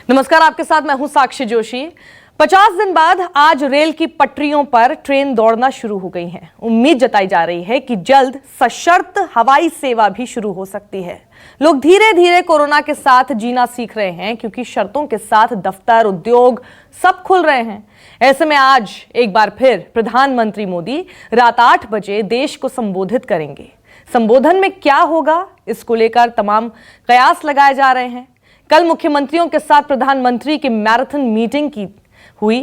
नमस्कार, आपके साथ मैं हूं साक्षी जोशी। 50 दिन बाद आज रेल की पटरियों पर ट्रेन दौड़ना शुरू हो गई हैं। उम्मीद जताई जा रही है कि जल्द सशर्त हवाई सेवा भी शुरू हो सकती है। लोग धीरे धीरे कोरोना के साथ जीना सीख रहे हैं, क्योंकि शर्तों के साथ दफ्तर, उद्योग सब खुल रहे हैं। ऐसे में आज एक बार फिर प्रधानमंत्री मोदी रात 8 बजे देश को संबोधित करेंगे। संबोधन में क्या होगा, इसको लेकर तमाम कयास लगाए जा रहे हैं। कल मुख्यमंत्रियों के साथ प्रधानमंत्री की मैराथन मीटिंग की हुई,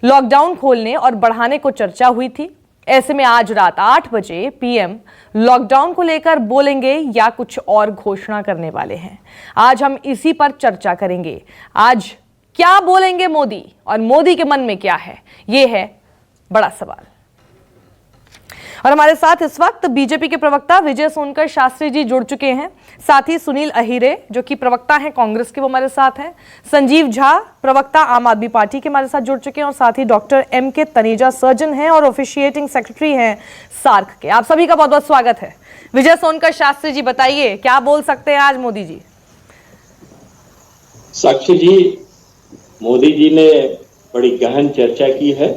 लॉकडाउन खोलने और बढ़ाने को चर्चा हुई थी। ऐसे में आज रात 8 बजे पीएम लॉकडाउन को लेकर बोलेंगे या कुछ और घोषणा करने वाले हैं। आज हम इसी पर चर्चा करेंगे। आज क्या बोलेंगे मोदी और मोदी के मन में क्या है, यह है बड़ा सवाल। और हमारे साथ इस वक्त बीजेपी के प्रवक्ता विजय सोनकर शास्त्री जी जुड़ चुके हैं। साथ ही सुनील अहीरे जो कि प्रवक्ता हैं कांग्रेस के, वो हमारे साथ हैं। संजीव झा प्रवक्ता आम आदमी पार्टी के हमारे साथ जुड़ चुके हैं। और साथ ही डॉक्टर एम.के. तनेजा सर्जन हैं और ऑफिशिएटिंग सेक्रेटरी हैं सार्क के। आप सभी का बहुत बहुत स्वागत है। विजय सोनकर शास्त्री जी, बताइए क्या बोल सकते हैं आज मोदी जी? साक्षी जी, मोदी जी ने बड़ी गहन चर्चा की है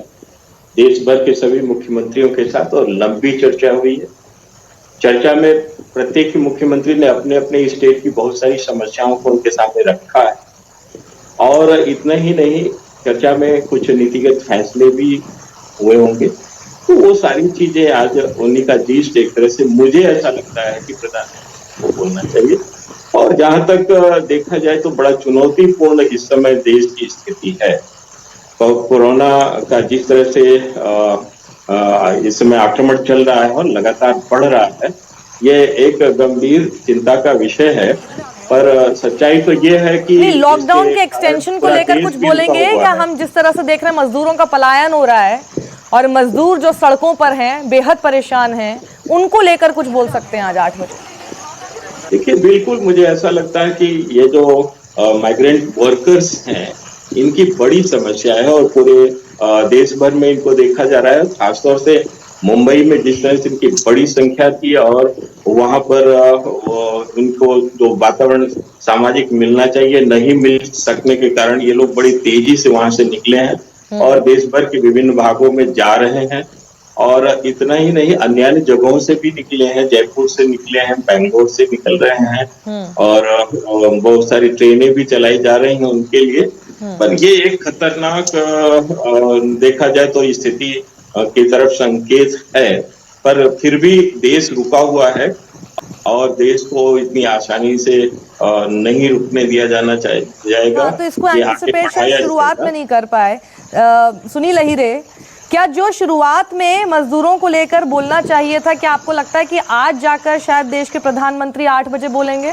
देश भर के सभी मुख्यमंत्रियों के साथ, और लंबी चर्चा हुई है। चर्चा में प्रत्येक मुख्यमंत्री ने अपने अपने स्टेट की बहुत सारी समस्याओं को उनके सामने रखा है। और इतना ही नहीं, चर्चा में कुछ नीतिगत फैसले भी हुए होंगे। तो वो सारी चीजें आज उन्हीं का जीस्ट एक तरह से मुझे ऐसा लगता है कि प्रधानमंत्री को बोलना चाहिए। और जहां तक देखा जाए तो बड़ा चुनौतीपूर्ण इस समय देश की स्थिति है। तो कोरोना का जिस तरह से इस समय आक्रमण चल रहा है और लगातार बढ़ रहा है, ये एक गंभीर चिंता का विषय है। पर सच्चाई तो ये है कि लॉकडाउन के एक्सटेंशन को लेकर कुछ बोलेंगे या हम जिस तरह से देख रहे हैं मजदूरों का पलायन हो रहा है और मजदूर जो सड़कों पर हैं बेहद परेशान हैं, उनको लेकर कुछ बोल सकते हैं आज 8 बजे? देखिए, बिल्कुल मुझे ऐसा लगता है कि ये जो माइग्रेंट वर्कर्स हैं, इनकी बड़ी समस्या है और पूरे देश भर में इनको देखा जा रहा है। खासतौर से मुंबई में जिस तरह से इनकी बड़ी संख्या थी और वहां पर उनको जो वातावरण सामाजिक मिलना चाहिए नहीं मिल सकने के कारण ये लोग बड़ी तेजी से वहां से निकले हैं और देश भर के विभिन्न भागों में जा रहे हैं। और इतना ही नहीं, अन्य अन्य जगहों से भी निकले हैं, जयपुर से निकले हैं, बेंगलोर से निकल रहे हैं और बहुत सारी ट्रेनें भी चलाई जा रही हैं उनके लिए। पर ये एक खतरनाक देखा जाए तो स्थिति की तरफ संकेत है। पर फिर भी देश रुका हुआ है और देश को इतनी आसानी से नहीं रुकने दिया जाना जाएगा। तो इसको एंटिसिपेशन शुरुआत में नहीं कर पाए। सुनील अहीरे, क्या जो शुरुआत में मजदूरों को लेकर बोलना चाहिए था, क्या आपको लगता है कि आज जाकर शायद देश के प्रधानमंत्री 8 बजे बोलेंगे?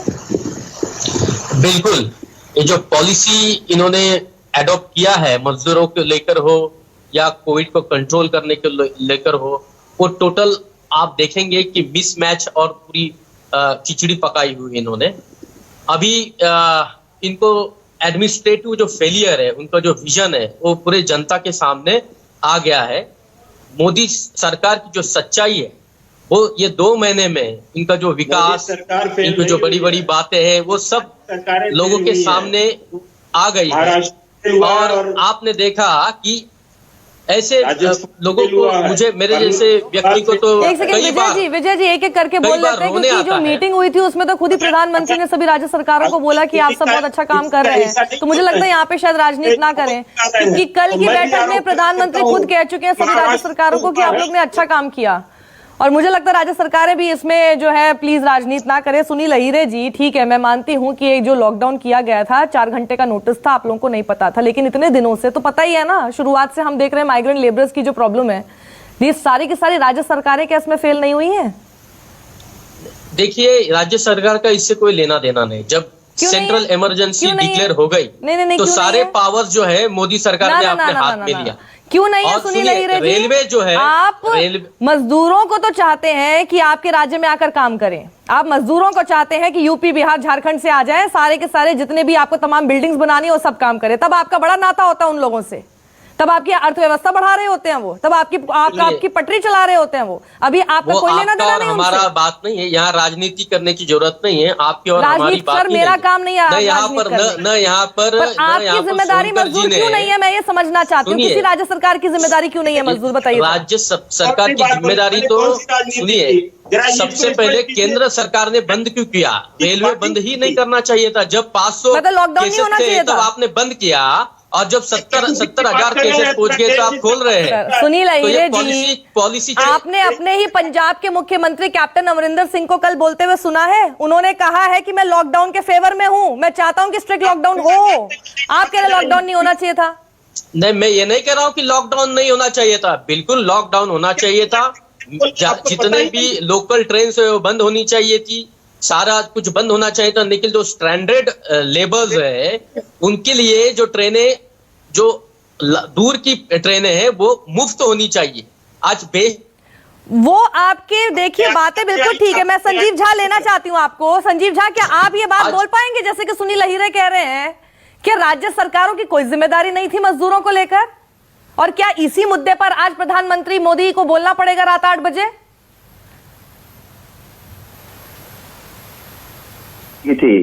बिल्कुल, ये जो पॉलिसी इन्होंने एडॉप्ट किया है मजदूरों को लेकर हो या कोविड को कंट्रोल करने को लेकर हो, वो टोटल आप देखेंगे कि मिसमैच और पूरी खिचड़ी पकाई हुई इन्होंने। अभी इनको एडमिनिस्ट्रेटिव जो फेलियर है, उनका जो विजन है, वो पूरे जनता के सामने आ गया है। मोदी सरकार की जो सच्चाई है वो ये 2 महीने में इनका जो विकास, इनको जो बड़ी बड़ी बातें हैं, वो सब लोगों के सामने आ गई है। और आपने देखा कि ऐसे लोगों को, मुझे मेरे जैसे व्यक्ति को तो विजय जी एक एक करके बोल लेते हैं, क्योंकि जो मीटिंग हुई थी उसमें तो खुद ही प्रधानमंत्री ने सभी राज्य सरकारों को बोला कि आप सब बहुत अच्छा काम कर रहे हैं। तो मुझे लगता है यहाँ पे शायद राजनीति ना करें, क्योंकि कल की बैठक में प्रधानमंत्री खुद कह चुके हैं सभी राज्य सरकारों को कि आप लोग ने अच्छा काम किया। और मुझे लगता है राज्य सरकारें भी इसमें जो है प्लीज राजनीति ना करें। सुनील अहीरे जी, ठीक है, मैं मानती हूं कि जो लॉकडाउन किया गया था 4 घंटे का नोटिस था, आप लोगों को नहीं पता था, लेकिन इतने दिनों से तो पता ही है ना। शुरुआत से हम देख रहे हैं माइग्रेंट लेबरर्स की जो प्रॉब्लम है, ये सारी की सारी राज्य सरकारें क्या इसमें फेल नहीं हुई है? देखिए, राज्य सरकार का इससे कोई लेना देना नहीं। जब सेंट्रल इमरजेंसी डिक्लेयर हो गई तो सारे पावर्स जो है मोदी सरकार ने अपने हाथ में लिया। क्यों नहीं है सुनील अहीरे जी? रेलवे जो है, आप मजदूरों को तो चाहते हैं कि आपके राज्य में आकर काम करें, आप मजदूरों को चाहते हैं कि यूपी, बिहार, झारखंड से आ जाएं, सारे के सारे जितने भी आपको तमाम बिल्डिंग्स बनानी हो सब काम करें, तब आपका बड़ा नाता होता है उन लोगों से। तब आपकी अर्थव्यवस्था बढ़ा रहे होते हैं वो, तब आपकी पटरी चला रहे होते हैं वो। अभी आपका कोई लेना देना नहीं हमारा उनसे। बात नहीं है, यहाँ राजनीति करने की जरूरत नहीं है, आपकी और हमारी बात सर, मेरा काम नहीं है न यहाँ पर न यहाँ पर आपकी जिम्मेदारी मंजूर क्यों नहीं है, मैं ये समझना चाहती हूँ। किसी राज्य सरकार की जिम्मेदारी क्यों नहीं है मंजूर, बताइए। राज्य सरकार की जिम्मेदारी तो सुनिए, सबसे पहले केंद्र सरकार ने बंद क्यों किया? रेलवे बंद ही नहीं करना चाहिए था। जब 500 लॉकडाउन नहीं होना चाहिए तब आपने बंद किया, और जब 70,000 केसेस पहुंच गए तो आप खोल रहे हैं। सुनील अहीरे जी, पॉलिसी आपने अपने ही पंजाब के मुख्यमंत्री कैप्टन अमरिंदर सिंह को कल बोलते हुए सुना है? उन्होंने कहा है कि मैं लॉकडाउन के फेवर में हूं, मैं चाहता हूं कि स्ट्रिक्ट लॉकडाउन हो। आप कह रहे लॉकडाउन नहीं होना चाहिए था? नहीं, मैं ये नहीं कह रहा हूं कि लॉकडाउन नहीं होना चाहिए था, बिल्कुल लॉकडाउन होना चाहिए था। जितने भी लोकल ट्रेन है वो बंद होनी चाहिए थी, सारा कुछ बंद होना चाहिए था। लेकिन जो स्ट्रैंडेड लेबर्स है उनके लिए जो ट्रेनें, जो दूर की ट्रेनें हैं वो मुफ्त होनी चाहिए। आज वो आपके देखिए बातें बिल्कुल ठीक है। मैं संजीव झा लेना चाहती हूँ आपको। संजीव झा, क्या आप ये बात बोल पाएंगे जैसे कि सुनील अहीरे कह रहे हैं कि राज्य सरकारों की कोई जिम्मेदारी नहीं थी मजदूरों को लेकर? और क्या इसी मुद्दे पर आज प्रधानमंत्री मोदी को बोलना पड़ेगा रात 8 बजे? थी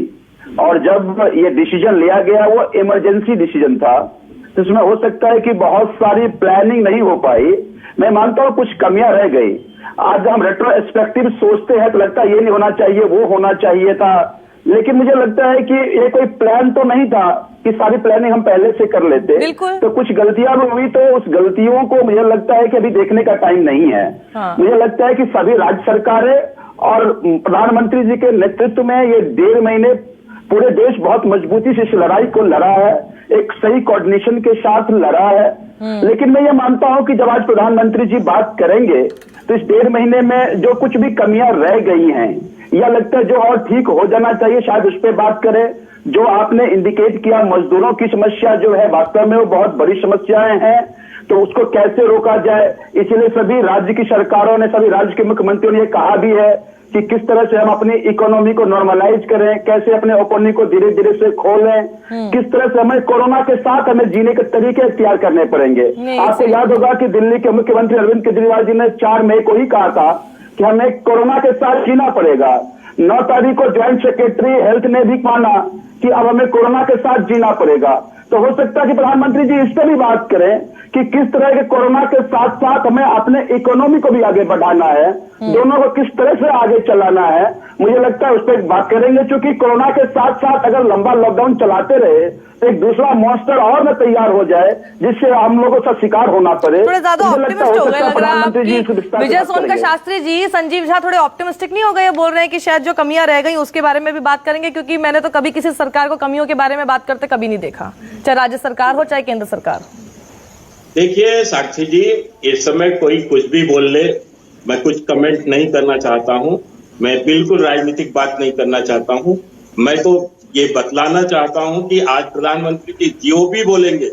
और जब ये डिसीजन लिया गया वो इमरजेंसी डिसीजन था, जिसमें हो सकता है कि बहुत सारी प्लानिंग नहीं हो पाई। मैं मानता हूँ कुछ कमियां रह गई। आज हम रेट्रोस्पेक्टिव सोचते हैं तो लगता है ये नहीं होना चाहिए, वो होना चाहिए था। लेकिन मुझे लगता है कि ये कोई प्लान तो नहीं था कि सारी प्लानिंग हम पहले से कर लेते। तो कुछ गलतियां भी हुई, तो उस गलतियों को मुझे लगता है कि अभी देखने का टाइम नहीं है। मुझे लगता है कि सभी राज्य सरकारें और प्रधानमंत्री जी के नेतृत्व में ये 1.5 महीने पूरे देश बहुत मजबूती से इस लड़ाई को लड़ा है, एक सही कोऑर्डिनेशन के साथ लड़ा है। लेकिन मैं ये मानता हूं कि जब आज प्रधानमंत्री जी बात करेंगे तो इस 1.5 महीने में जो कुछ भी कमियां रह गई हैं या लगता है जो और ठीक हो जाना चाहिए, शायद उस पर बात करें। जो आपने इंडिकेट किया मजदूरों की समस्या जो है वास्तव में वो बहुत बड़ी समस्याएं हैं, तो उसको कैसे रोका जाए, इसलिए सभी राज्य की सरकारों ने, सभी राज्य के मुख्यमंत्रियों ने ये कहा भी है कि किस तरह से हम अपनी इकोनॉमी को नॉर्मलाइज करें, कैसे अपने इकोनॉमी को धीरे धीरे से खोलें, किस तरह से हमें कोरोना के साथ हमें जीने के तरीके इख्तियार करने पड़ेंगे। आपको याद होगा कि दिल्ली के मुख्यमंत्री अरविंद केजरीवाल जी ने 4 मई को ही कहा था कि हमें कोरोना के साथ जीना पड़ेगा। 9 तारीख को ज्वाइंट सेक्रेटरी हेल्थ ने भी माना कि अब हमें कोरोना के साथ जीना पड़ेगा। तो हो सकता है कि प्रधानमंत्री जी इस पर भी बात करें कि किस तरह के कोरोना के साथ साथ हमें अपने इकोनॉमी को भी आगे बढ़ाना है, दोनों को किस तरह से आगे चलाना है। मुझे लगता है उस पर बात करेंगे, क्योंकि कोरोना के साथ साथ अगर लंबा लॉकडाउन चलाते रहे तो एक दूसरा मॉन्स्टर और न तैयार हो जाए जिससे हम लोगों का शिकार होना पड़े। थोड़े ज्यादा ऑप्टिमिस्ट हो गए लग रहा है। विजय सोनकर शास्त्री जी, संजीव झा थोड़े ऑप्टिमिस्टिक नहीं हो गए? बोल रहे हैं कि शायद जो कमियां रह गई उसके बारे में भी बात करेंगे, क्योंकि मैंने तो कभी किसी सरकार को कमियों के बारे में बात करते कभी नहीं देखा, चाहे राज्य सरकार हो चाहे केंद्र सरकार। देखिए साक्षी जी, इस समय कोई कुछ भी बोल ले, मैं कुछ कमेंट नहीं करना चाहता हूं। मैं बिल्कुल राजनीतिक बात नहीं करना चाहता हूं। मैं तो ये बतलाना चाहता हूं कि आज प्रधानमंत्री जी जो भी बोलेंगे,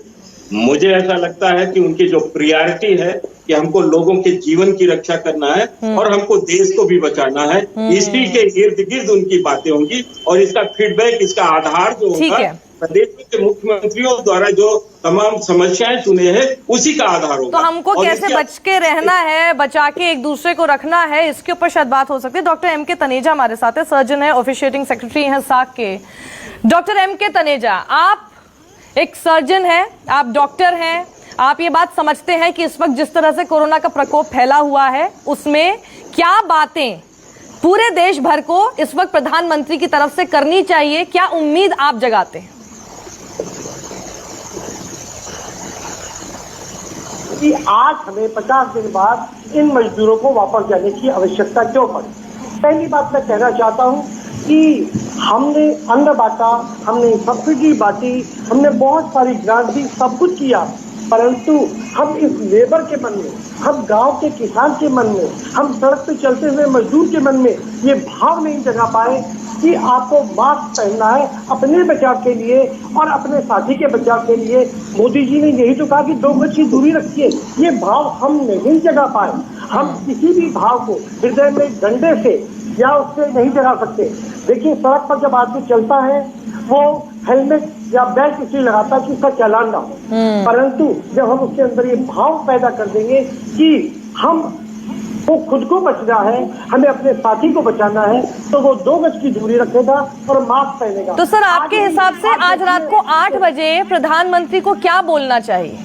मुझे ऐसा लगता है कि उनकी जो प्रायोरिटी है कि हमको लोगों के जीवन की रक्षा करना है और हमको देश को भी बचाना है, इसी के इर्द गिर्द उनकी बातें होंगी। और इसका फीडबैक, इसका आधार जो होगा प्रदेश के मुख्यमंत्रियों द्वारा जो तमाम समस्याएं चुने हैं उसी का आधार होगा। तो हमको कैसे बच के रहना है, बचा के एक दूसरे को रखना है, इसके ऊपर शायद बात हो सकती है। डॉक्टर एम के तनेजा हमारे साथ है, सर्जन है, ऑफिशिएटिंग सेक्रेटरी हैं साक के। डॉक्टर एम के तनेजा, आप एक सर्जन हैं, आप डॉक्टर हैं, आप ये बात समझते हैं कि इस वक्त जिस तरह से कोरोना का प्रकोप फैला हुआ है उसमें क्या बातें पूरे देश भर को इस वक्त प्रधानमंत्री की तरफ से करनी चाहिए, क्या उम्मीद आप जगाते हैं? कि आज हमें 50 दिन बाद इन मजदूरों को वापस जाने की आवश्यकता क्यों पड़ी? पहली बात मैं कहना चाहता हूं कि हमने अन्न बांटा, हमने सब्सिडी बांटी, हमने बहुत सारी ग्रांट दी, सब कुछ किया, परंतु हम इस लेबर के मन में, हम गांव के किसान के मन में, हम सड़क पे चलते हुए मजदूर के मन में ये भाव नहीं जगा पाए कि आपको मास्क पहनना है अपने बचाव के लिए और अपने साथी के बचाव के लिए। मोदी जी ने यही तो कहा कि 2 गज की दूरी रखिए, ये भाव हम नहीं जगा पाए। हम किसी भी भाव को हृदय में डंडे से या उससे नहीं जगा सकते। देखिए, सड़क पर जब आदमी चलता है वो हेलमेट या बेल्ट इसलिए लगाता है कि उसका चालान ना हो। परंतु जब हम उसके अंदर ये भाव पैदा कर देंगे कि हम वो खुद को बचना है, हमें अपने साथी को बचाना है, तो वो 2 गज की दूरी रखेगा और मास्क पहनेगा। तो सर आपके हिसाब से आज रात को 8 बजे प्रधानमंत्री को क्या बोलना चाहिए?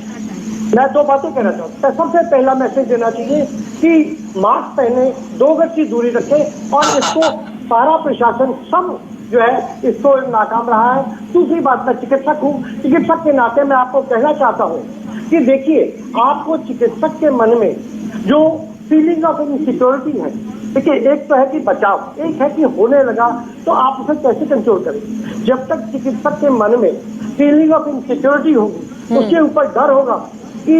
मैं 2 बातें कहना चाहता हूँ। सबसे पहला मैसेज देना चाहिए कि मास्क पहने, 2 गज की दूरी रखे, और इसको सारा प्रशासन सब जो है इसको नाकाम रहा है। दूसरी बात, मैं चिकित्सक हूँ, चिकित्सक के नाते मैं आपको कहना चाहता हूँ कि देखिए, आपको चिकित्सक के मन में जो फीलिंग ऑफ इनसिक्योरिटी है, देखिए, एक तो है कि बचाव, एक है कि होने लगा, तो आप उसे कैसे कंट्रोल करेंगे? जब तक चिकित्सक के मन में फीलिंग ऑफ इनसिक्योरिटी होगी, उसके ऊपर डर होगा कि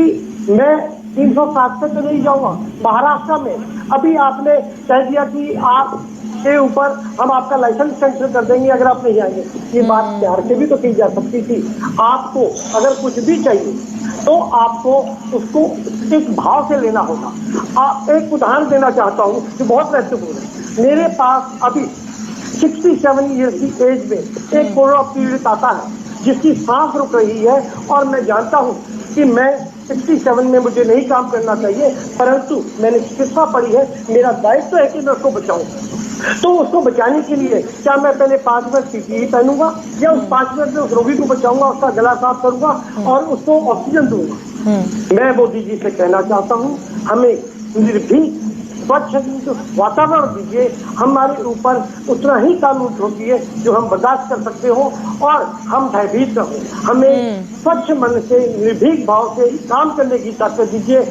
मैं 307 से तो नहीं जाऊंगा। महाराष्ट्र में अभी आपने कह दिया कि आप के ऊपर हम आपका लाइसेंस कैंसिल कर देंगे अगर आप नहीं आएंगे। ये बात प्यार से भी तो की जा सकती थी। आपको अगर कुछ भी चाहिए तो आपको उसको एक भाव से लेना होगा। आप एक उदाहरण देना चाहता हूँ जो बहुत महत्वपूर्ण है। मेरे पास अभी 67 ईयर्स की एज में एक कोरोना पीड़ित आता है जिसकी सांस रुक रही है, और मैं जानता हूँ कि मैं 67 में मुझे नहीं काम करना चाहिए, परंतु मैंने चिकित्सा पढ़ी है, मेरा दायित्व है कि मैं उसको बचाऊं। तो उसको बचाने के लिए क्या मैं पहले 5 मिनट PPE पहनूंगा, या उस 5 मिनट में उस रोगी को बचाऊंगा, उसका गला साफ करूंगा और उसको ऑक्सीजन दूंगा। मैं मोदी जी से कहना चाहता हूँ, हमें निर्भीक स्वच्छ वातावरण दीजिए, हमारे ऊपर उतना ही कानून थोपिए जो हम बर्दाश्त कर सकते हो, और हम भयभीत रहो। हमें स्वच्छ मन से, निर्भीक भाव से काम करने की ताकत दीजिए।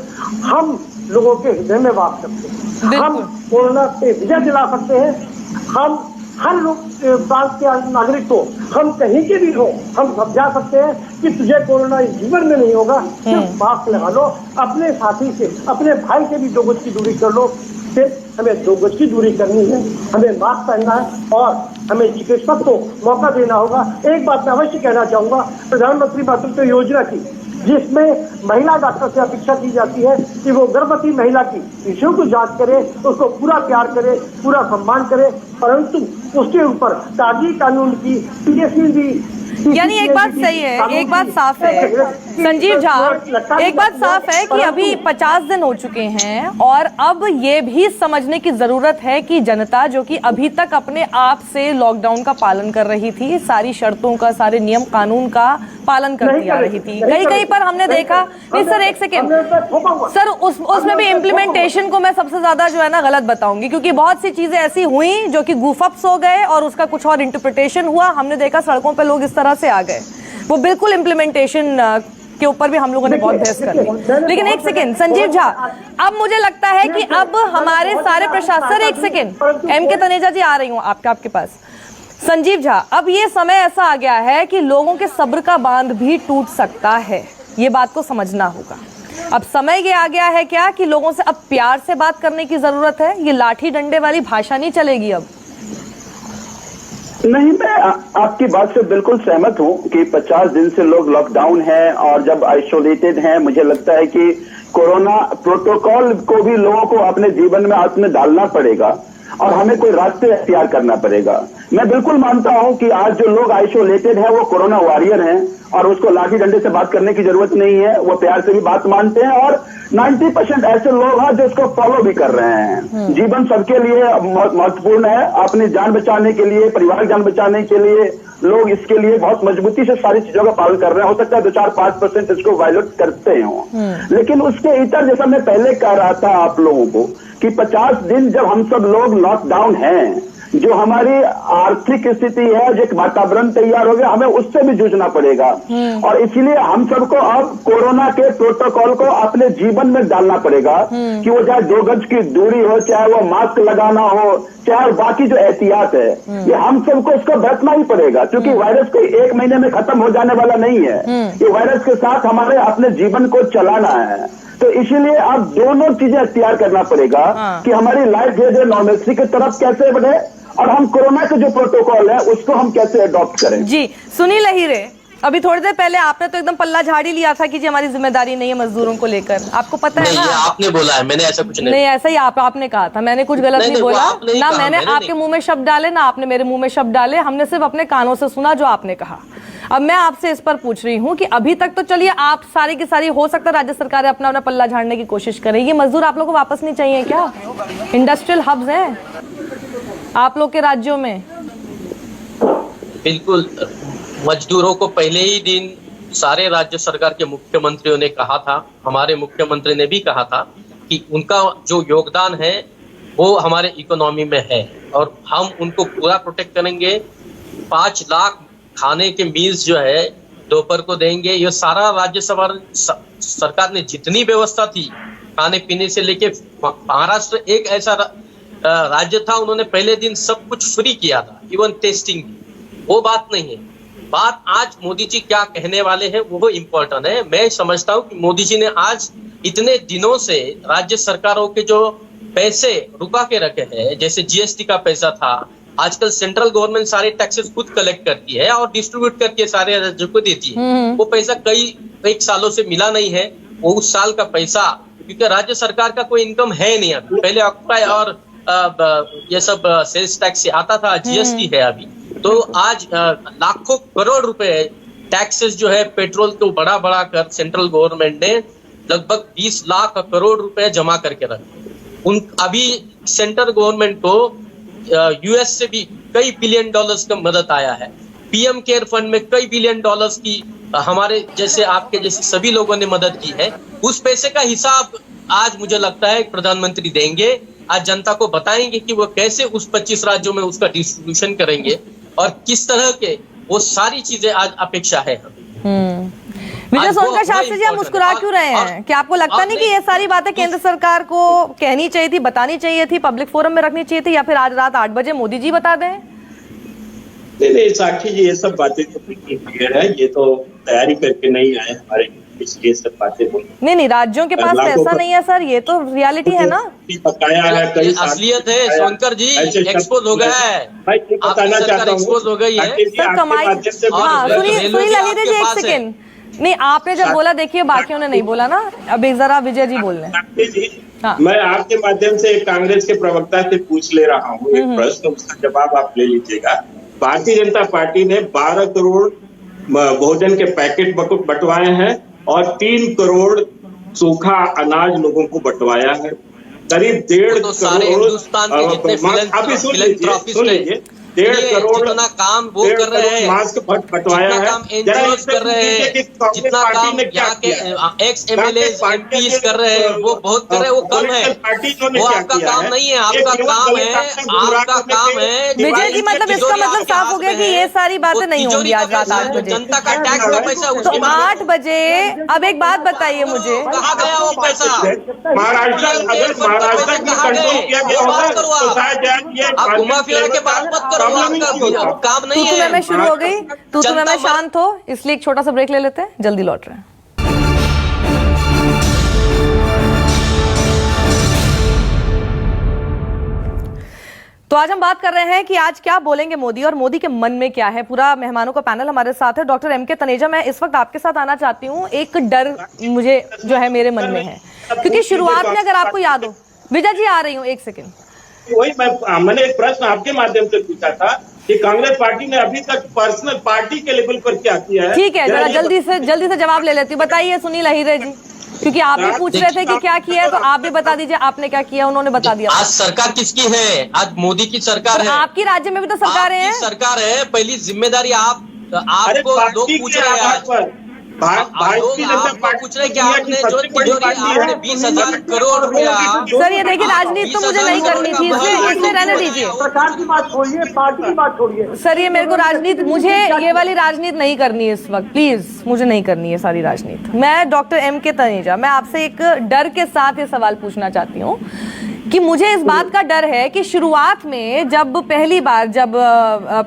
हम लोगों के हृदय में वास करते हैं, हम कोरोना से विजय दिला सकते हैं। हम हर लोग प्रांत के नागरिक को, हम कहीं के भी हो, हम समझा सकते हैं कि तुझे कोरोना इस जीवन में नहीं होगा, सिर्फ मास्क लगा लो, अपने साथी से, अपने भाई से भी 2 गज की दूरी कर लो। फिर हमें 2 गज की दूरी करनी है, हमें मास्क पहनना है, और हमें चिकित्सक को मौका देना होगा। एक बात मैं अवश्य कहना चाहूंगा, प्रधानमंत्री मातृत्व योजना की, जिसमें महिला डॉक्टर से अपेक्षा की जाती है कि वो गर्भवती महिला की विषयों को जांच करे, उसको पूरा प्यार करे, पूरा सम्मान करे, परंतु उसके ऊपर कागजी कानून की PSC भी। यानी एक बात सही है, एक बात साफ है संजीव झा, एक बात साफ है कि अभी 50 दिन हो चुके हैं, और अब ये भी समझने की जरूरत है कि जनता जो कि अभी तक अपने आप से लॉकडाउन का पालन कर रही थी, सारी शर्तों का, सारे नियम कानून का पालन करती आ रही थी, कहीं कहीं पर हमने देखा। नहीं सर, एक सेकेंड सर, उसमें भी इम्प्लीमेंटेशन को मैं सबसे ज्यादा जो है ना गलत बताऊंगी, क्योंकि बहुत सी चीजें ऐसी हुई जो कि गूफअप्स हो गए और उसका कुछ और इंटरप्रिटेशन हुआ। हमने देखा सड़कों पे लोग इस तरह से आ गए, वो बिल्कुल इम्प्लीमेंटेशन के ऊपर भी हम लोगों ने बहुत बहस कर ली। लेकिन एक सेकेंड संजीव झा, अब मुझे लगता है कि अब हमारे सारे प्रशासन, एक सेकेंड MK तनेजा जी आ रही हूँ आपके पास। संजीव झा, अब ये समय ऐसा आ गया है कि लोगों के सब्र का बांध भी टूट सकता है, ये बात को समझना होगा। अब समय ये आ गया है क्या कि लोगों से अब प्यार से बात करने की जरूरत है, ये लाठी डंडे वाली भाषा नहीं चलेगी अब। नहीं, मैं आपकी बात से बिल्कुल सहमत हूं कि 50 दिन से लोग लॉकडाउन है और जब आइसोलेटेड हैं, मुझे लगता है कि कोरोना प्रोटोकॉल को भी लोगों को अपने जीवन में हाथ में डालना पड़ेगा और हमें कोई रास्ते अख्तियार करना पड़ेगा। मैं बिल्कुल मानता हूं कि आज जो लोग आइसोलेटेड हैं वो कोरोना वॉरियर हैं और उसको लाठी डंडे से बात करने की जरूरत नहीं है, वो प्यार से भी बात मानते हैं, और 90% ऐसे लोग हैं जो इसको फॉलो भी कर रहे हैं। जीवन सबके लिए महत्वपूर्ण है, अपनी जान बचाने के लिए, परिवार की जान बचाने के लिए लोग इसके लिए बहुत मजबूती से सारी चीजों का पालन कर रहे हैं। हो सकता है 2-4-5% इसको वायलेट करते हो, लेकिन उसके इतर, जैसा मैं पहले कह रहा था आप लोगों को कि 50 दिन जब हम सब लोग लॉकडाउन हैं, जो हमारी आर्थिक स्थिति है, जो एक वातावरण तैयार हो गया, हमें उससे भी जूझना पड़ेगा। और इसलिए हम सबको अब कोरोना के प्रोटोकॉल को अपने जीवन में डालना पड़ेगा कि वो चाहे 2 गज की दूरी हो, चाहे वो मास्क लगाना हो, चाहे बाकी जो एहतियात है, ये हम सबको इसको बरतना ही पड़ेगा, क्योंकि वायरस कोई 1 महीने में खत्म हो जाने वाला नहीं है। ये वायरस के साथ हमारे अपने जीवन को चलाना है, तो इसीलिए अब दोनों चीजें अख्तियार करना पड़ेगा कि हमारी लाइफ धीरे धीरे नॉर्मलसी की तरफ कैसे बढ़े और हम कोरोना के जो प्रोटोकॉल है उसको हम कैसे अडॉप्ट करें। जी सुनील अहीरे, अभी थोड़ी देर पहले आपने तो एकदम पल्ला झाड़ी लिया था कि जी हमारी जिम्मेदारी नहीं है मजदूरों को लेकर, आपको पता है ना? आपने बोला है, मैंने ऐसा कुछ नहीं। नहीं, ऐसा ही आपने कहा था, मैंने कुछ गलत नहीं बोला ना, मैंने आपके मुंह में शब्द डाले ना आपने मेरे मुंह में शब्द डाले, हमने सिर्फ अपने कानों से सुना जो आपने कहा। अब मैं आपसे इस पर पूछ रही हूं कि अभी तक तो चलिए आप सारी की सारी हो सकता है राज्य सरकारें अपना अपना पल्ला झाड़ने की कोशिश करें, ये मजदूर आप लोग को वापस नहीं चाहिए क्या? इंडस्ट्रियल हब्स हैं आप लोग के राज्यों में। बिल्कुल, मजदूरों को पहले ही दिन सारे राज्य सरकार के मुख्यमंत्रियों ने कहा था, हमारे मुख्यमंत्री ने भी कहा था कि उनका जो योगदान है वो हमारे इकोनॉमी में है और हम उनको पूरा प्रोटेक्ट करेंगे। 5 लाख खाने के मील्स जो है दोपहर को देंगे। ये सारा राज्य सरकार ने जितनी व्यवस्था थी खाने पीने से लेके, महाराष्ट्र एक ऐसा राज्य था उन्होंने पहले दिन सब कुछ फ्री किया था, इवन टेस्टिंग। वो बात नहीं है, बात आज मोदी जी क्या कहने वाले हैं वो इम्पोर्टेंट है। मैं समझता हूँ कि मोदी जी ने आज इतने दिनों से राज्य सरकारों के जो पैसे रुका के रखे हैं, जैसे जीएसटी का पैसा था, आजकल सेंट्रल गवर्नमेंट सारे टैक्सेस खुद कलेक्ट करती है और डिस्ट्रीब्यूट करके सारे राज्यों को देती है। वो पैसा कई सालों से मिला नहीं है, वो उस साल का पैसा, क्योंकि राज्य सरकार का कोई इनकम है नहीं अभी। पहले ऑक्ट्राई और ये सब सेल्स टैक्स से आता था, जीएसटी है अभी। तो आज लाखों करोड़ रुपए टैक्सेस जो है पेट्रोल को बढ़ा कर सेंट्रल गवर्नमेंट ने लगभग 20 लाख करोड़ रुपए जमा करके रखे। अभी सेंट्रल गवर्नमेंट को यूएस से भी कई बिलियन डॉलर्स का मदद आया है। पीएम केयर फंड में कई बिलियन डॉलर्स की हमारे जैसे आपके जैसे सभी लोगों ने मदद की है। उस पैसे का हिसाब आज मुझे लगता है प्रधानमंत्री देंगे, आज जनता को बताएंगे कि वो कैसे उस 25 राज्यों में उसका डिस्ट्रीब्यूशन करेंगे और किस तरह के वो सारी चीजें आज अपेक्षा है। विजय सोनकर शास्त्री जी, आप मुस्कुरा क्यों रहे हैं? क्या आपको लगता नहीं कि ये सारी बातें केंद्र सरकार को कहनी चाहिए थी, बतानी चाहिए थी, पब्लिक फोरम में रखनी चाहिए थी, या फिर आज रात 8 बजे मोदी जी बता दें? नहीं साक्षी जी, ये सब बातें तो क्लियर है, ये तो तैयारी करके नहीं आए हमारे, इसलिए सब बातें नहीं राज्यों के पास पैसा नहीं है सर, ये तो रियलिटी है ना। पकाया है, कई असलियत है सोनकर जी, एक्सपोज हो गया है, बताना चाहता हूँ, एक्सपोज हो गई है सर कमाई। हाँ सुनिए ललित जी, एक सेकेंड, नहीं आपने जब बोला, देखिए बाकियों ने नहीं बोला ना, अभी जरा विजय जी बोल रहे हैं। मैं आपके माध्यम से कांग्रेस के प्रवक्ता से पूछ ले रहा हूँ एक प्रश्न, उसका जवाब आप ले लीजिएगा। भारतीय जनता पार्टी ने 12 करोड़ भोजन के पैकेट बंटवाए हैं और 3 करोड़ सूखा अनाज लोगों को बंटवाया है। करीब 1.5 करोड़, सुन लीजिए 1.5 करोड़ जितना काम वो कर रहे हैं, मास्क बंटवाया है, कर रहे हैं, जितना काम यहाँ के एक्स एमएलए एमपीज कर रहे हैं वो बहुत कर रहे हैं, वो कम है, वो आपका काम नहीं है, आपका काम है, आपका काम है। विजय जी मतलब इसका मतलब साफ हो गया कि ये सारी बातें नहीं होंगी आज रात 8 बजे, जनता का टैक्स का पैसा। तो 8 बजे, अब एक बात बताइए मुझे, कहाँ गया वो पैसा? महाराष्ट्र, अगर महाराष्ट्र की कंट्रोल किया गया होगा तो शायद ये आप घुमा फिरा के बात मत करो, काम नहीं है। मैं शुरू हो गई, तू मैं शांत हो, इसलिए एक छोटा सा ब्रेक ले लेते हैं, जल्दी लौट रहे हैं। तो आज हम बात कर रहे हैं कि आज क्या बोलेंगे मोदी और मोदी के मन में क्या है। पूरा मेहमानों का पैनल हमारे साथ है। डॉक्टर एम के तनेजा, मैं इस वक्त आपके साथ आना चाहती हूँ। एक डर मुझे जो है मेरे मन में है, क्योंकि शुरुआत में अगर आपको याद हो, विजय जी आ रही हूँ एक सेकेंड, वही मैंने एक प्रश्न आपके माध्यम से पूछा था कि कांग्रेस पार्टी ने अभी तक पर्सनल पार्टी के लेवल पर क्या किया है। ठीक है, जरा जल्दी से जवाब ले लेती हूँ। बताइए सुनील अहिरे जी, क्योंकि आप भी पूछ रहे थे कि क्या किया है, तो आप भी बता दीजिए आपने क्या किया। उन्होंने बता दिया। आज सरकार किसकी है? आज मोदी की सरकार है। आपकी राज्य में भी तो सरकारें हैं। सरकार है, पहली जिम्मेदारी आपको लोग पूछ रहे हैं। पूछ रहे कि आपने जो आपने 20,000 करोड़ रुपया। सर ये देखिए, राजनीति तो मुझे नहीं करनी थी, इसलिए रहने दीजिए। सरकार की बात छोड़िए, पार्टी की बात छोड़िए। सर ये मेरे को राजनीति, मुझे ये वाली राजनीति नहीं करनी है इस वक्त, प्लीज मुझे नहीं करनी है सारी राजनीति। मैं डॉक्टर एम के तनेजा, मैं आपसे एक डर के साथ ये सवाल पूछना चाहती हूँ कि मुझे इस बात का डर है कि शुरुआत में जब पहली बार जब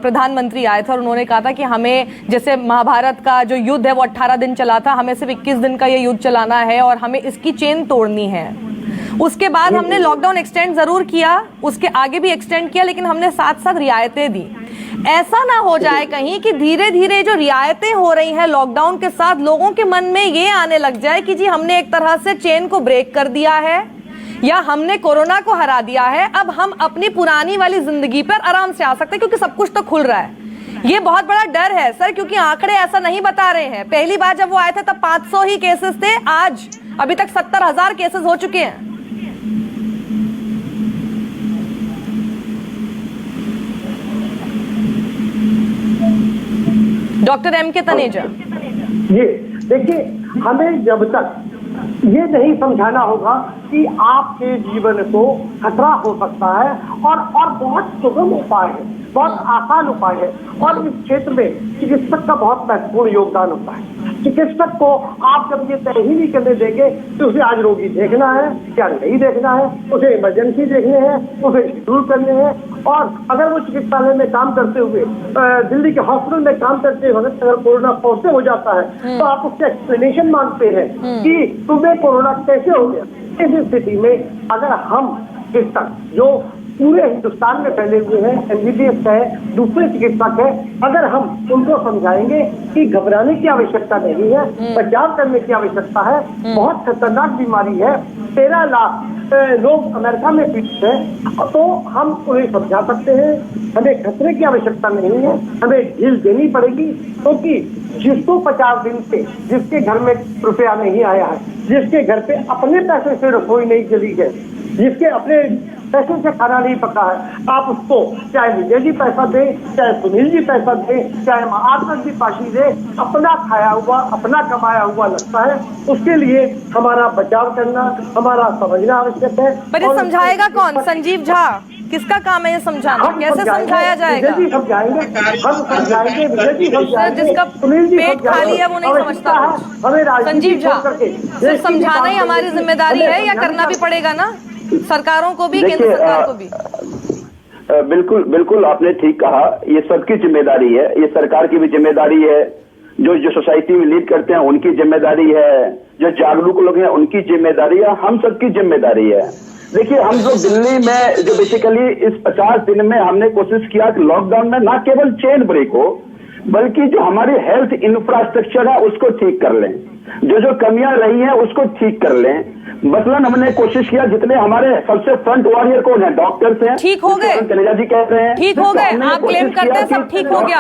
प्रधानमंत्री आए थे और उन्होंने कहा था कि हमें, जैसे महाभारत का जो युद्ध है वो 18 दिन चला था, हमें सिर्फ 21 दिन का ये युद्ध चलाना है और हमें इसकी चेन तोड़नी है। उसके बाद हमने लॉकडाउन एक्सटेंड जरूर किया, उसके आगे भी एक्सटेंड किया, लेकिन हमने साथ साथ रियायतें दी। ऐसा ना हो जाए कहीं कि धीरे धीरे जो रियायतें हो रही हैं लॉकडाउन के साथ, लोगों के मन में ये आने लग जाए कि जी हमने एक तरह से चेन को ब्रेक कर दिया है या हमने कोरोना को हरा दिया है, अब हम अपनी पुरानी वाली जिंदगी पर आराम से आ सकते हैं क्योंकि सब कुछ तो खुल रहा है। ये बहुत बड़ा डर है सर, क्योंकि आंकड़े ऐसा नहीं बता रहे हैं। पहली बार जब वो आए थे तब 500 ही केसेस थे, आज अभी तक 70,000 केसेस हो चुके हैं। डॉक्टर एम के तनेजा, ये देखिए, हमें जब तक ये नहीं समझाना होगा कि आपके जीवन को खतरा हो सकता है, और बहुत सुगम उपाय है, बहुत आसान उपाय है, और इस क्षेत्र में चिकित्सक का बहुत महत्वपूर्ण योगदान होता है। चिकित्सक को आप जब ये तय ही नहीं करने देंगे तो उसे आज रोगी देखना है क्या नहीं देखना है, उसे इमरजेंसी देखने हैं, उसे शेड्यूल करने हैं, और अगर वो चिकित्सालय में काम करते हुए दिल्ली के हॉस्पिटल में काम करते हुए अगर कोरोना पॉजिटिव हो जाता है तो आप उससे एक्सप्लेनेशन मांगते हैं कि तुम्हें कोरोना कैसे हो गया। इस स्थिति में अगर हम चिकित्सक जो पूरे हिंदुस्तान में फैले हुए हैं, एमबीबीएस है, दूसरे चिकित्सक है, अगर हम उनको समझाएंगे कि घबराने की आवश्यकता नहीं है, बचाव करने की आवश्यकता है, बहुत खतरनाक बीमारी है, 13 लाख लोग अमेरिका में पीड़ित हैं, तो हम उन्हें समझा सकते हैं। हमें खतरे की आवश्यकता नहीं है, हमें ढील देनी पड़ेगी, क्योंकि जिसको 50 दिन से जिसके घर में रुपया नहीं आया है, जिसके घर पे अपने पैसे से रसोई नहीं चली है, जिसके अपने पैसे से खाना नहीं पका है, आप उसको चाहे विजय जी पैसा दे, चाहे सुनील जी पैसा दे, चाहे महात्मा जी पाशी दे, अपना खाया हुआ, अपना कमाया हुआ लगता है। उसके लिए हमारा बचाव करना, हमारा समझना आवश्यक है। पर ये समझाएगा कौन? संजीव झा, किसका काम है ये समझाना? कैसे समझाया जाएगा? विजय जी समझाएंगे, हम समझाएंगे, विजय जी समझाएंगे, जिसका सुनील जी पेट खाली है वो नहीं समझता। हमें संजीव झा, सिर्फ समझाना ही हमारी जिम्मेदारी है या करना भी पड़ेगा ना, सरकारों को भी, केंद्र सरकार को भी? बिल्कुल बिल्कुल, आपने ठीक कहा, ये सबकी जिम्मेदारी है, ये सरकार की भी जिम्मेदारी है, जो सोसाइटी में लीड करते हैं उनकी जिम्मेदारी है, जो जागरूक लोग हैं उनकी जिम्मेदारी है, हम सबकी जिम्मेदारी है। देखिए, हम जो दिल्ली में जो बेसिकली इस 50 दिन में हमने कोशिश किया कि लॉकडाउन में ना केवल चेन ब्रेक हो, बल्कि जो हमारी हेल्थ इंफ्रास्ट्रक्चर है उसको ठीक कर लें, जो कमियां रही हैं उसको ठीक कर लें। मसलन हमने कोशिश किया, जितने हमारे सबसे फ्रंट वॉरियर कौन है, डॉक्टर्स हैं, ठीक हो गए, तनेजा जी कह रहे हैं ठीक हो गए, आप क्लेम करते हैं सब ठीक हो गया।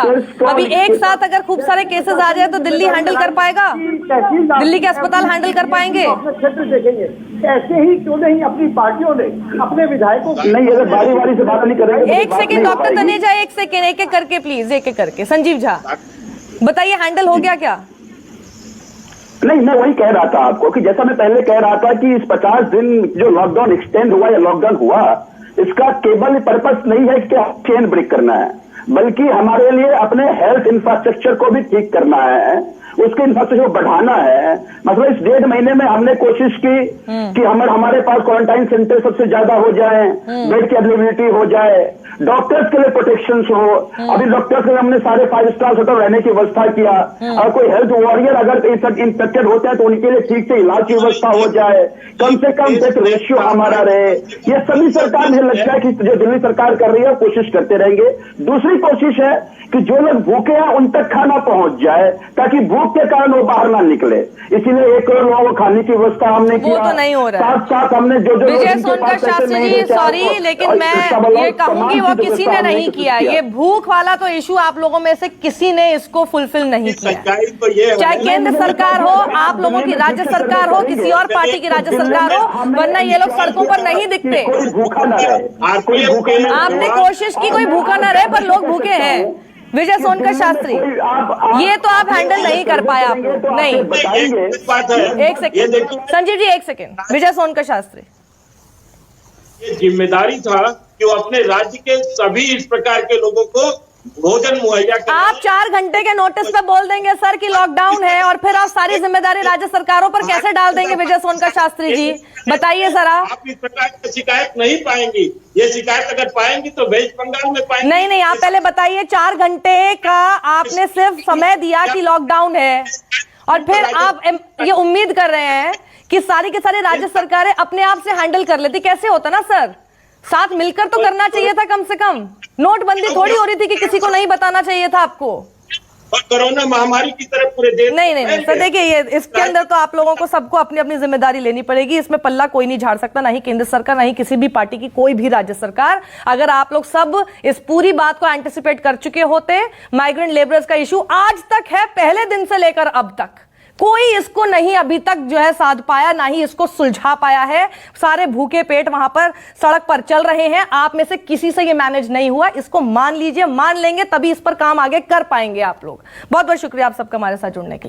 अभी एक साथ अगर खूब सारे केसेस आ जाए तो दिल्ली हैंडल कर पाएगा? दिल्ली के अस्पताल हैंडल कर पाएंगे? क्षेत्र देखेंगे, ऐसे ही क्यों नहीं अपनी पार्टियों ने अपने विधायकों नहीं, अगर बारी बारी से बात नहीं करेंगे। एक सेकेंड डॉक्टर तनेजा, एक सेकेंड, एक एक करके प्लीज, एक एक करके। संजीव झा बताइए, हैंडल हो गया क्या? नहीं, मैं वही कह रहा था आपको कि जैसा मैं पहले कह रहा था कि इस 50 दिन जो लॉकडाउन एक्सटेंड हुआ या लॉकडाउन हुआ, इसका केवल पर्पस नहीं है कि चेन ब्रेक करना है, बल्कि हमारे लिए अपने हेल्थ इंफ्रास्ट्रक्चर को भी ठीक करना है, उसके इंफ्रास्ट्रक्चर को बढ़ाना है। मतलब इस 1.5 महीने में हमने कोशिश की कि हमारे पास क्वारंटाइन सेंटर सबसे ज्यादा हो जाए, बेड की अवेलेबिलिटी हो जाए, डॉक्टर्स के लिए प्रोटेक्शन हो। अभी डॉक्टर्स के लिए हमने सारे 5 स्टार होटल रहने की व्यवस्था किया, और कोई हेल्थ वॉरियर अगर इंफेक्टेड होता है तो उनके लिए ठीक से इलाज की व्यवस्था हो जाए, कम से कम डेथ रेशियो हमारा रहे। ये सभी सरकार, मुझे लगता है कि जो दिल्ली सरकार कर रही है कोशिश करते रहेंगे। दूसरी कोशिश है कि जो लोग भूखे हैं उन तक खाना पहुंच जाए, ताकि भूख के कारण वो बाहर ना निकले। इसीलिए 1 करोड़ लोगों को खाने की व्यवस्था हमने किया। वो तो नहीं हो रहा है। साथ हमने जो विजय सोनकर शास्त्री जी, सॉरी, लेकिन मैं ये कहूंगी वो किसी ने नहीं किया। ये भूख वाला तो इशू आप लोगों में से किसी ने इसको फुलफिल नहीं किया, चाहे केंद्र सरकार हो, आप लोगों की राज्य सरकार हो, किसी और पार्टी की राज्य सरकार हो, वरना ये लोग सड़कों पर नहीं दिखते। आपने कोशिश की कोई भूखा ना रहे, पर लोग भूखे हैं। विजय सोनकर शास्त्री, ये तो आप हैंडल नहीं कर पाए, आप नहीं। एक सेकेंड संजीव जी, एक सेकेंड। विजय सोनकर शास्त्री, ये जिम्मेदारी था कि वो अपने राज्य के सभी इस प्रकार के लोगों को भोजन मुहैया करें। आप 4 घंटे के नोटिस पे बोल देंगे सर कि लॉकडाउन है, और फिर आप सारी जिम्मेदारी राज्य सरकारों पर कैसे डाल देंगे? विजय सोनकर शास्त्री जी बताइए जरा। आप इस प्रकार की शिकायत नहीं पाएंगी, ये शिकायत अगर पाएंगी तो वेस्ट बंगाल में पाएंगी। नहीं, आप पहले बताइए, 4 घंटे का आपने सिर्फ समय दिया कि लॉकडाउन है, और फिर आप ये उम्मीद कर रहे हैं कि सारी के सारी राज्य सरकारें अपने आप से हैंडल कर लेती। कैसे होता ना सर, साथ मिलकर तो करना चाहिए था कम से कम। नोटबंदी थोड़ी हो रही थी कि किसी को नहीं बताना चाहिए था आपको। और कोरोना महामारी की तरह पूरे देश नहीं सर, देखिए ये इसके अंदर तो आप लोगों को सबको अपनी अपनी जिम्मेदारी लेनी पड़ेगी। इसमें पल्ला कोई नहीं झाड़ सकता, ना ही केंद्र सरकार, ना ही किसी भी पार्टी की कोई भी राज्य सरकार। अगर आप लोग सब इस पूरी बात को एंटिसिपेट कर चुके होते, माइग्रेंट लेबरर्स का इशू आज तक है, पहले दिन से लेकर अब तक कोई इसको नहीं अभी तक जो है साध पाया, ना ही इसको सुलझा पाया है। सारे भूखे पेट वहां पर सड़क पर चल रहे हैं। आप में से किसी से ये मैनेज नहीं हुआ, इसको मान लीजिए, मान लेंगे तभी इस पर काम आगे कर पाएंगे आप लोग। बहुत बहुत शुक्रिया आप सबका हमारे साथ जुड़ने के लिए।